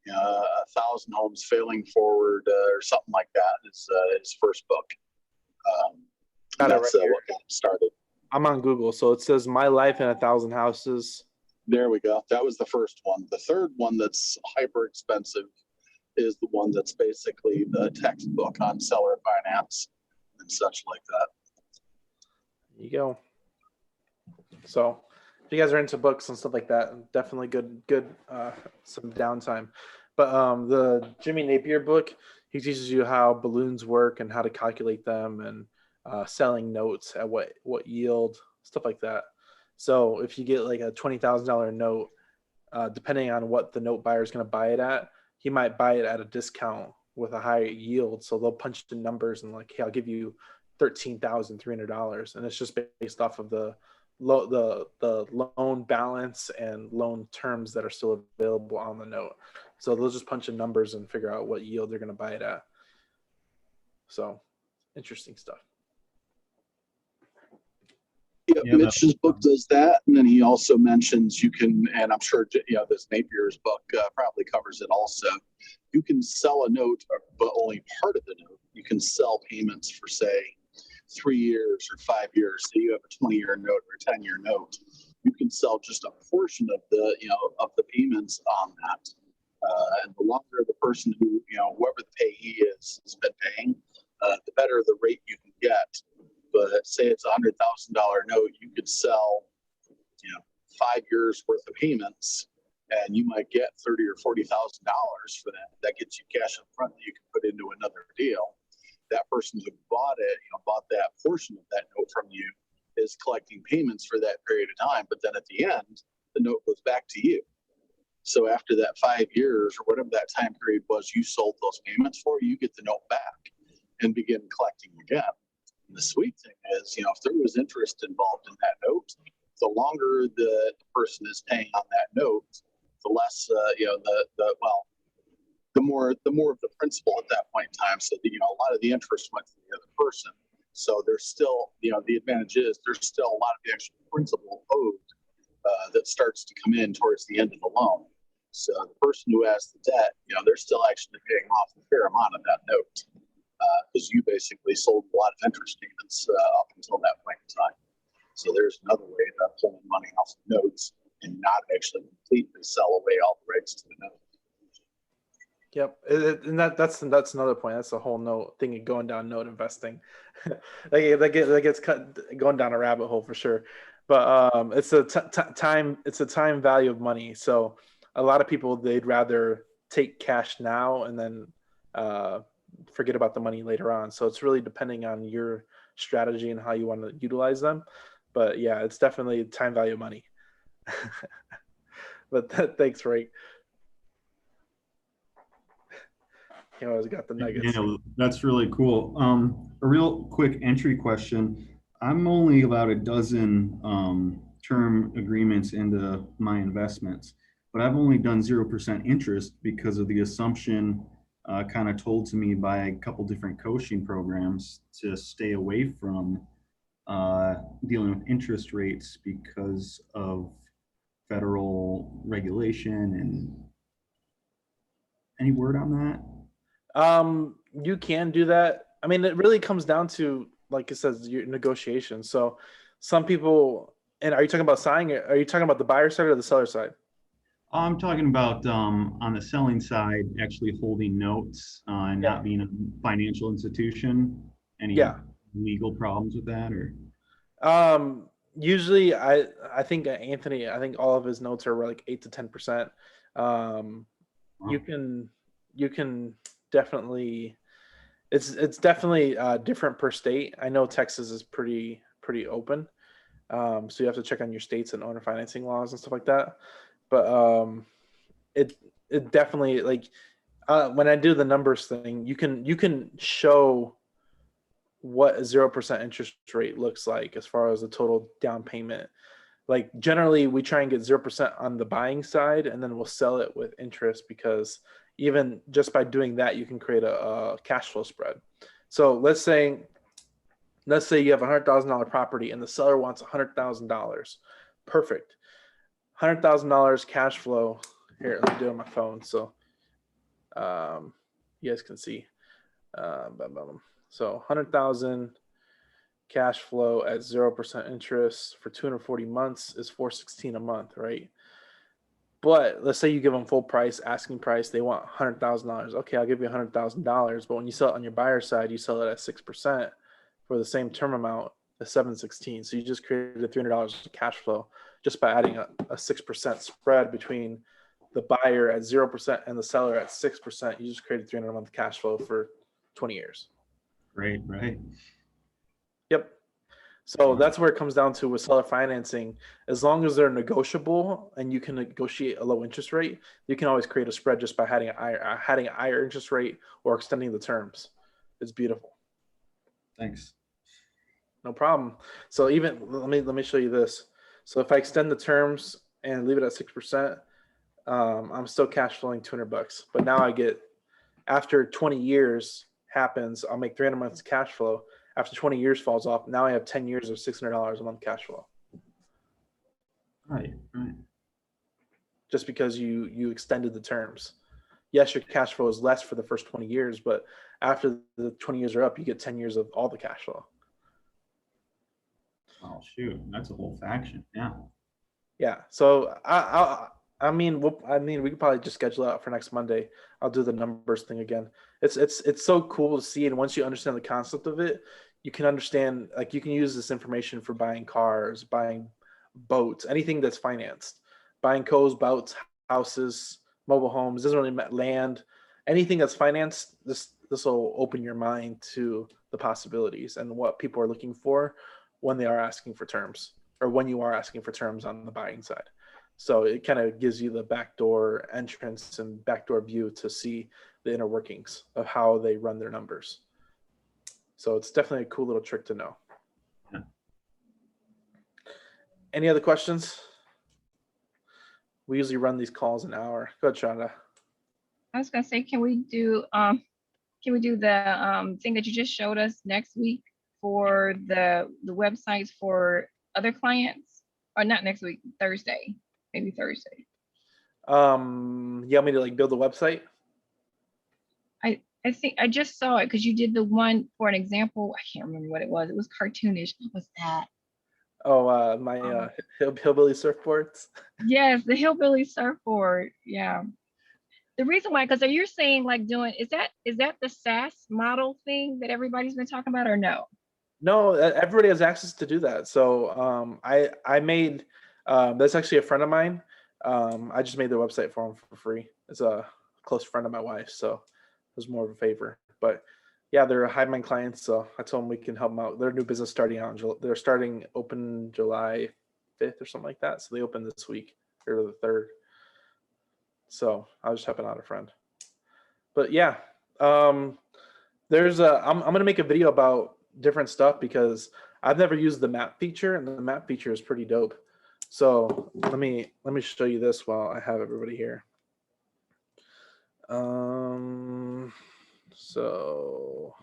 1,000 Homes Failing Forward, or something like that is his first book. That's what got him started. I'm on Google, so it says My Life in 1,000 Houses. There we go. That was the first one. The third one that's hyper expensive is the one that's basically the textbook on seller finance and such like that. There you go. So if you guys are into books and stuff like that, definitely good some downtime. But the Jimmy Napier book, he teaches you how balloons work and how to calculate them and selling notes at what yield, stuff like that. So if you get like a $20,000 note, depending on what the note buyer is going to buy it at, he might buy it at a discount with a high yield. So they'll punch the numbers and like, hey, I'll give you $13,300, and it's just based off of the loan balance and loan terms that are still available on the note. So they'll just punch in numbers and figure out what yield they're going to buy it at. So interesting stuff. Yeah, Mitch's book does that, and then he also mentions you can, and I'm sure this Napier's book probably covers it also. You can sell a note, but only part of the note. You can sell payments for say 3 years or 5 years. So you have a 20-year note or a 10-year note. You can sell just a portion of the payments on that, and the longer the person who whoever the payee is has been paying, the better the rate you can get. But say it's a $100,000 note, you could sell, 5 years worth of payments, and you might get $30,000 or $40,000 for that. That gets you cash up front that you can put into another deal. That person who bought it, bought that portion of that note from you, is collecting payments for that period of time. But then at the end, the note goes back to you. So after that 5 years or whatever that time period was, you sold those payments for, you get the note back and begin collecting again. The sweet thing is, if there was interest involved in that note, the longer the person is paying on that note, the less, the more of the principal at that point in time. So that, a lot of the interest went to the other person. So there's still, the advantage is there's still a lot of the extra principal owed that starts to come in towards the end of the loan. So the person who has the debt, they're still actually paying off a fair amount of that note because you basically sold a lot of interest payments up until that point in time. So there's another way to pull money off of notes and not actually completely sell away all the rights to the note. Yep, and that's another point. That's the whole note thing of going down note investing. that gets cut going down a rabbit hole for sure. But it's a time value of money. So a lot of people, they'd rather take cash now and then forget about the money later on. So it's really depending on your strategy and how you want to utilize them. But yeah, it's definitely time value of money. But thanks, Ray. You always got the nuggets. Yeah, that's really cool. A real quick entry question. I'm only about a dozen term agreements into my investments, but I've only done 0% interest because of the assumption kind of told to me by a couple different coaching programs to stay away from dealing with interest rates because of federal regulation. And any word on that? You can do that. I mean, it really comes down to, like it says, your negotiation. So some people, and are you talking about signing it? Are you talking about the buyer side or the seller side? I'm talking about on the selling side, actually holding notes and not being a financial institution. Any legal problems with that, or? Usually I think Anthony, I think all of his notes are like 8 to 10%. You can definitely, it's definitely different per state. I know Texas is pretty open. So you have to check on your states and owner financing laws and stuff like that. But it definitely, like when I do the numbers thing, you can show what a 0% interest rate looks like as far as the total down payment. Like generally we try and get 0% on the buying side, and then we'll sell it with interest, because even just by doing that, you can create a cash flow spread. So let's say you have $100,000 property and the seller wants $100,000. Perfect. $100,000 cash flow. Here, let me do it on my phone so you guys can see. So 100,000 cash flow at 0% interest for 240 months is $416 a month, right? But let's say you give them full price, asking price, they want $100,000. Okay, I'll give you $100,000. But when you sell it on your buyer side, you sell it at 6% for the same term amount, the 716. So you just created $300 of cash flow just by adding a 6% spread between the buyer at 0% and the seller at 6%. You just created $300 a month cash flow for 20 years. Right. Yep. So that's where it comes down to with seller financing. As long as they're negotiable and you can negotiate a low interest rate, you can always create a spread just by adding a higher interest rate or extending the terms. It's beautiful. Thanks. No problem. So even let me show you this. So if I extend the terms and leave it at 6%, I'm still cash flowing $200. But now I get, after 20 years happens, I'll make $300 months cash flow. After 20 years falls off, now I have 10 years of $600 a month cash flow. Right. Just because you extended the terms. Yes, your cash flow is less for the first 20 years, but after the 20 years are up, you get 10 years of all the cash flow. Oh shoot, that's a whole faction. Yeah. Yeah. So I mean, we could probably just schedule it out for next Monday. I'll do the numbers thing again. It's so cool to see, and once you understand the concept of it, you can understand, like, you can use this information for buying cars, buying boats, anything that's financed, buying codes, boats, houses, mobile homes. Doesn't really matter, land, anything that's financed. This will open your mind to the possibilities and what people are looking for when they are asking for terms, or when you are asking for terms on the buying side. So it kind of gives you the backdoor entrance and backdoor view to see the inner workings of how they run their numbers. So it's definitely a cool little trick to know. Yeah. Any other questions? We usually run these calls an hour. Go ahead, Shonda. I was gonna say, can we do the thing that you just showed us next week for the websites for other clients, or not next week, Thursday, maybe Thursday? You want me to like build a website? I think I just saw it because you did the one for an example. I can't remember what it was. It was cartoonish. What was that? Oh, my hillbilly surfboards. Yes, the hillbilly surfboard. Yeah. The reason why, because you're saying like doing, is that the SaaS model thing that everybody's been talking about, or no? No, everybody has access to do that. So I made that's actually a friend of mine. I just made the website for him for free. It's a close friend of my wife, so it was more of a favor. But yeah, they're HiveMind clients, so I told them we can help them out. Their new business starting out. They're starting open July 5th or something like that. So they open this week or the 3rd. So I was just helping out a friend. But yeah, there's I'm gonna make a video about different stuff because I've never used the map feature, and the map feature is pretty dope. So let me show you this while I have everybody here. So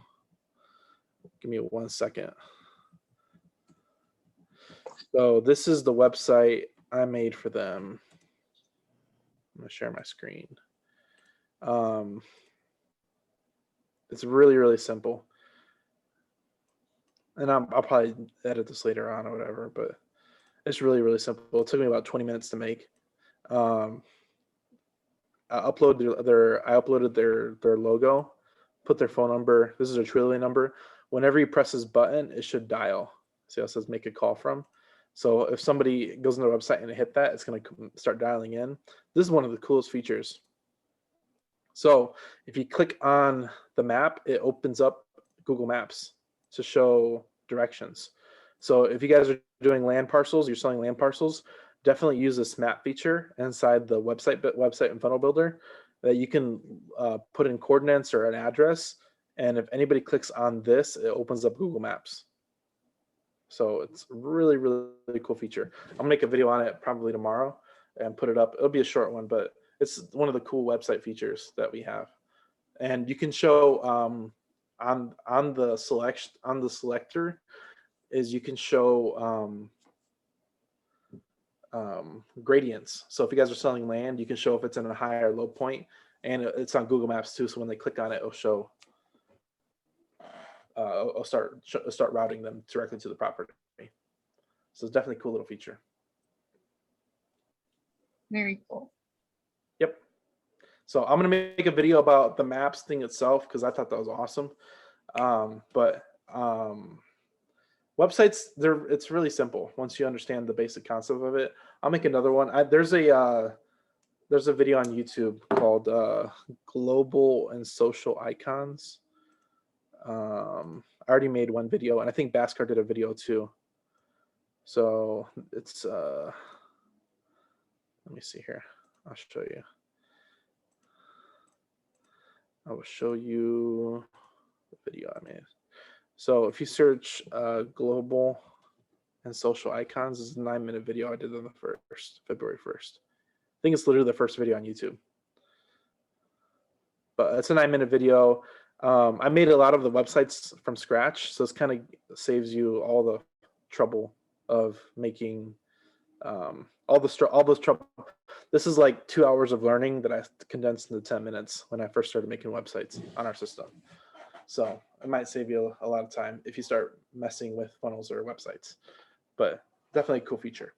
give me 1 second. So this is the website I made for them. I'm gonna share my screen. It's really, really simple. And I'll probably edit this later on or whatever, but it's really, really simple. It took me about 20 minutes to make. I uploaded their logo, put their phone number. This is a Twilio number. Whenever you press this button, it should dial. See how it says make a call from? So if somebody goes on their website and they hit that, it's going to start dialing in. This is one of the coolest features. So if you click on the map, it opens up Google Maps to show directions. So if you guys are doing land parcels, you're selling land parcels, definitely use this map feature inside the website and funnel builder that you can put in coordinates or an address. And if anybody clicks on this, it opens up Google Maps. So it's really, really, really cool feature. I'll make a video on it probably tomorrow and put it up. It'll be a short one, but it's one of the cool website features that we have. And you can show on the selector is you can show gradients. So if you guys are selling land, you can show if it's in a high or low point, and it's on Google Maps too. So when they click on it, it'll show. I'll start routing them directly to the property. So it's definitely a cool little feature. Very cool. Yep. So I'm gonna make a video about the maps thing itself because I thought that was awesome. Websites, it's really simple once you understand the basic concept of it. I'll make another one. There's a video on YouTube called Global and Social Icons. I already made one video, and I think Bhaskar did a video too. So it's let me see here. I'll show you. I will show you the video I made. So if you search global and social icons, this is a 9-minute video I did on the February 1st. I think it's literally the first video on YouTube. But it's a 9-minute video. I made a lot of the websites from scratch, so this kind of saves you all the trouble of making all those trouble. This is like 2 hours of learning that I condensed into 10 minutes when I first started making websites on our system. So it might save you a lot of time if you start messing with funnels or websites, but definitely a cool feature.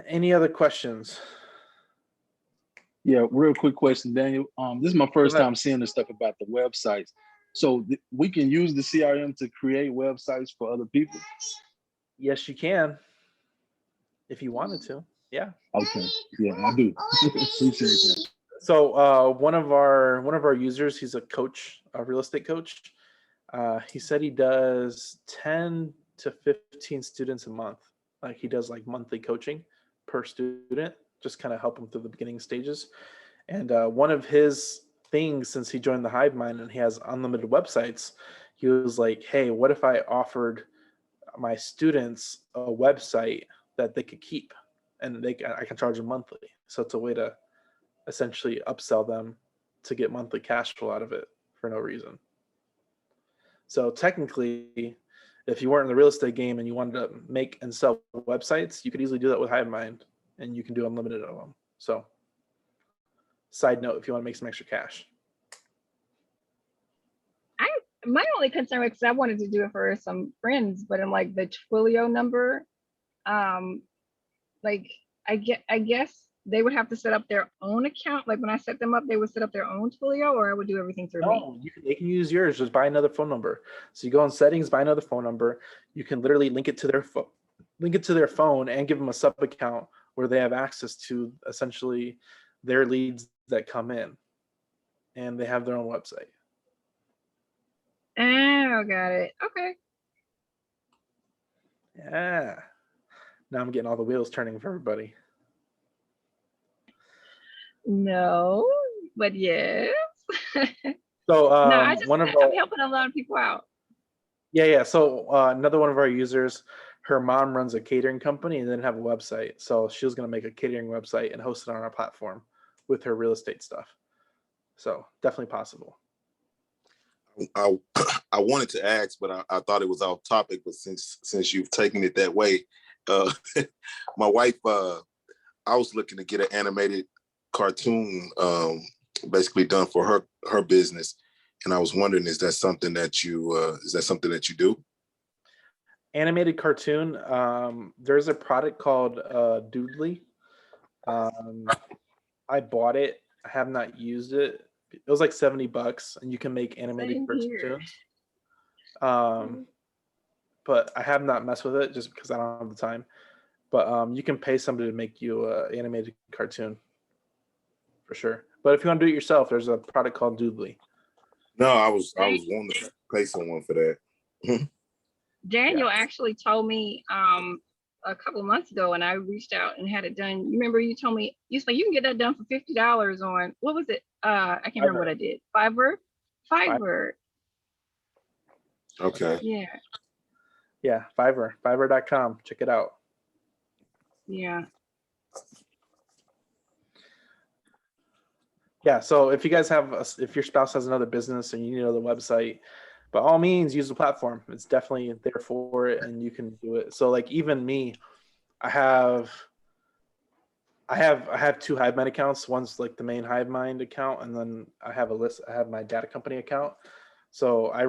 Any other questions? Yeah, real quick question, Daniel. This is my first time seeing this stuff about the websites. So we can use the CRM to create websites for other people? Yes, you can. If you wanted to, yeah. Okay, yeah, I do. Appreciate that. So one of our users, he's a coach, a real estate coach. He said he does 10 to 15 students a month. Like he does like monthly coaching per student, just kind of help him through the beginning stages. And one of his things since he joined the Hive Mind and he has unlimited websites, he was like, hey, what if I offered my students a website that they could keep and I can charge them monthly. So it's a way to essentially upsell them to get monthly cash flow out of it for no reason. So technically, if you weren't in the real estate game and you wanted to make and sell websites, you could easily do that with HiveMind, and you can do unlimited of them. So, side note, if you want to make some extra cash. My only concern is I wanted to do it for some friends, but I'm like the Twilio number, like I guess they would have to set up their own account. Like when I set them up, they would set up their own Twilio, or I would do everything through me. No, they can use yours. Just buy another phone number. So you go in settings, buy another phone number. You can literally link it to their phone, and give them a sub account where they have access to essentially their leads that come in, and they have their own website. Oh, got it. Okay. Yeah. Now I'm getting all the wheels turning for everybody. No, but yes. So no, I'm helping a lot of people out. Yeah. So another one of our users, her mom runs a catering company and didn't have a website. So she was going to make a catering website and host it on our platform with her real estate stuff. So definitely possible. I wanted to ask, but I thought it was off topic. But since you've taken it that way, my wife, I was looking to get an animated cartoon, basically done for her business, and I was wondering, is that something that you do? Animated cartoon. There's a product called Doodly. I bought it. I have not used it. It was like $70, and you can make animated cartoons. But I have not messed with it just because I don't have the time. But you can pay somebody to make you an animated cartoon for sure. But if you want to do it yourself, there's a product called Doodly. No, I was wanting to pay someone for that. Daniel actually told me a couple of months ago, and I reached out and had it done. You remember you told me you can get that done for $50 on, what was it? I can't remember what I did. Fiverr. Okay. Yeah, Fiverr. Fiverr.com. Check it out. Yeah. Yeah. So if you guys if your spouse has another business and you need another website, by all means, use the platform. It's definitely there for it, and you can do it. So like even me, I have two HiveMind accounts. One's like the main HiveMind account, and then I have my data company account. So I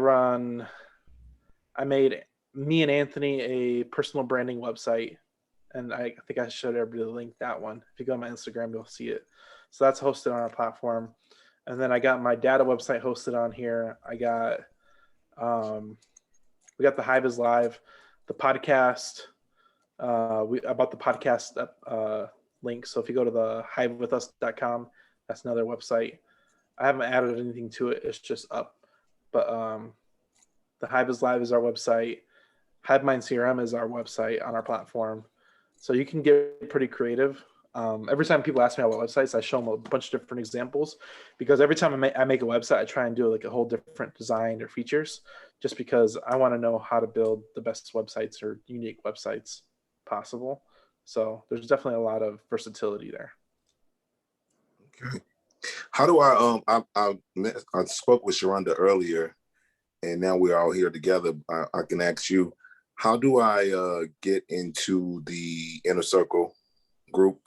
made me and Anthony a personal branding website, and I think I showed everybody the link, that one. If you go on my Instagram, you'll see it. So that's hosted on our platform. And then I got my data website hosted on here. We got the Hive is Live, the podcast. About the podcast link. So if you go to the hivewithus.com, that's another website. I haven't added anything to it. It's just up. But the Hive is Live is our website. HiveMind CRM is our website on our platform. So you can get pretty creative. Every time people ask me about websites, I show them a bunch of different examples, because every time I make a website, I try and do like a whole different design or features, just because I want to know how to build the best websites or unique websites possible. So there's definitely a lot of versatility there. Okay. How do I spoke with Sharonda earlier, and now we're all here together. I can ask you, how do I get into the Inner Circle group?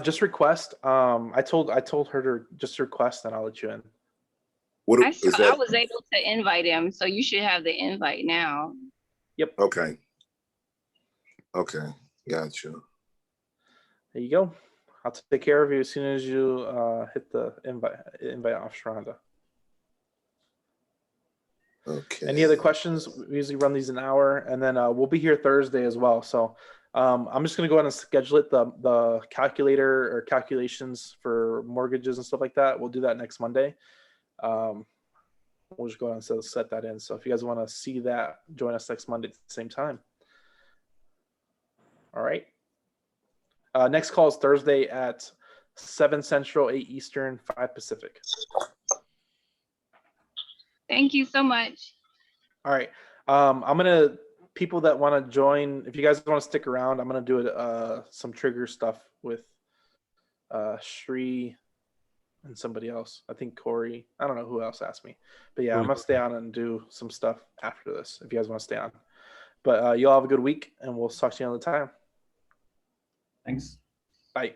Just request. I told her to just request, and I'll let you in. I was able to invite him, so you should have the invite now. Yep. Okay. Gotcha. There you go. I'll take care of you as soon as you hit the invite off Sharonda. Okay. Any other questions? We usually run these an hour, and then we'll be here Thursday as well. So I'm just going to go ahead and schedule it. The calculator or calculations for mortgages and stuff like that, we'll do that next Monday. We'll just go ahead and set that in. So if you guys want to see that, join us next Monday at the same time. All right. Next call is Thursday at 7 Central, 8 Eastern, 5 Pacific. Thank you so much. All right. I'm going to, people that want to join, if you guys want to stick around, I'm going to do some trigger stuff with Shri and somebody else. I think Corey. I don't know who else asked me, but yeah, I'm gonna stay on and do some stuff after this if you guys want to stay on. But y'all have a good week, and we'll talk to you another time. Thanks. Bye.